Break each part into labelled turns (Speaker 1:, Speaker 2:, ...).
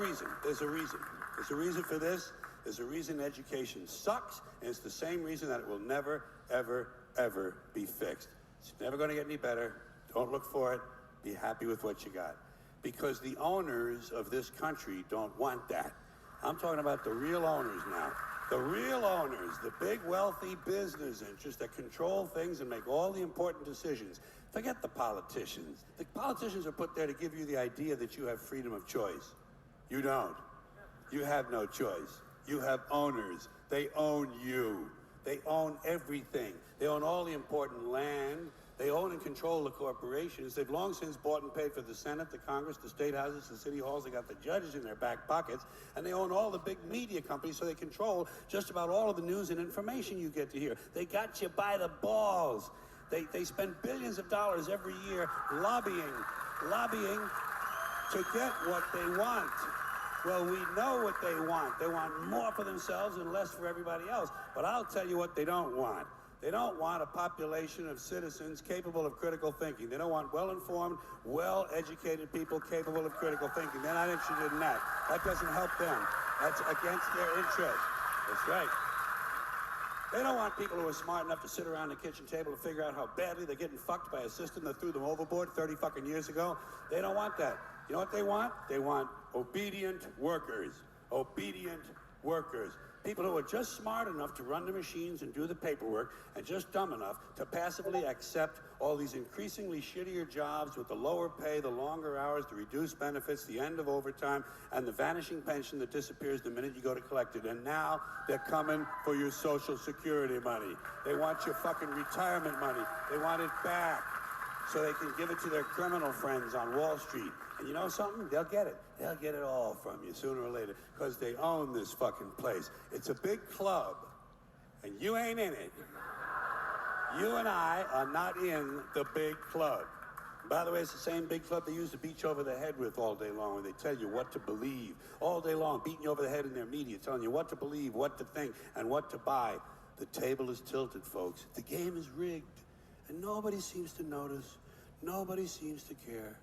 Speaker 1: reason. There's a reason. There's a reason for this. There's a reason education sucks, and it's the same reason that it will never, ever, ever be fixed. It's never going to get any better. Don't look for it. Be happy with what you got. Because the owners of this country don't want that. I'm talking about the real owners now. The real owners, the big wealthy business interests that control things and make all the important decisions. Forget the politicians. The politicians are put there to give you the idea that you have freedom of choice. You don't. You have no choice. You have owners. They own you. They own everything. They own all the important land. They own and control the corporations. They've long since bought and paid for the Senate, the Congress, the state houses, the city halls. They got the judges in their back pockets. And they own all the big media companies, so they control just about all of the news and information you get to hear. They got you by the balls. They spend billions of dollars every year lobbying to get what they want. Well, we know what they want. They want more for themselves and less for everybody else. But I'll tell you what they don't want. They don't want a population of citizens capable of critical thinking. They don't want well-informed, well-educated people capable of critical thinking. They're not interested in that. That doesn't help them. That's against their interest. That's right. They don't want people who are smart enough to sit around the kitchen table and figure out how badly they're getting fucked by a system that threw them overboard 30 fucking years ago. They don't want that. You know what they want? They want obedient workers. Obedient workers. People who are just smart enough to run the machines and do the paperwork and just dumb enough to passively accept all these increasingly shittier jobs with the lower pay, the longer hours, the reduced benefits, the end of overtime, and the vanishing pension that disappears the minute you go to collect it. And now they're coming for your Social Security money. They want your fucking retirement money. They want it back so they can give it to their criminal friends on Wall Street. And you know something? They'll get it. They'll get it all from you sooner or later because they own this fucking place. It's a big club, and you ain't in it. You and I are not in the big club. By the way, it's the same big club they use to beat you over the head with all day long when they tell you what to believe. All day long, beating you over the head in their media, telling you what to believe, what to think, and what to buy. The table is tilted, folks. The game is rigged, and nobody seems to notice. Nobody seems to care.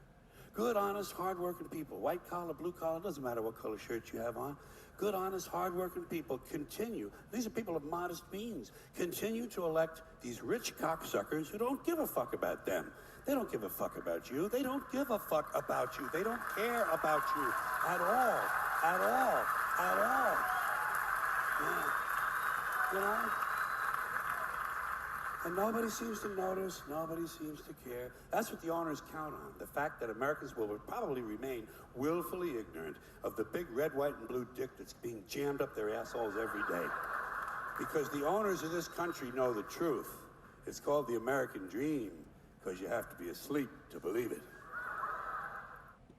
Speaker 1: Good, honest, hard-working people, white collar, blue collar, doesn't matter what color shirt you have on. Good, honest, hard-working people continue. These are people of modest means. Continue to elect these rich cocksuckers who don't give a fuck about them. They don't give a fuck about you. They don't give a fuck about you. They don't care about you at all. At all. At all. Yeah. You know? And nobody seems to notice, nobody seems to care. That's what the owners count on, the fact that Americans will probably remain willfully ignorant of the big red, white, and blue dick that's being jammed up their assholes every day. Because the owners of this country know the truth. It's called the American dream, because you have to be asleep to believe it.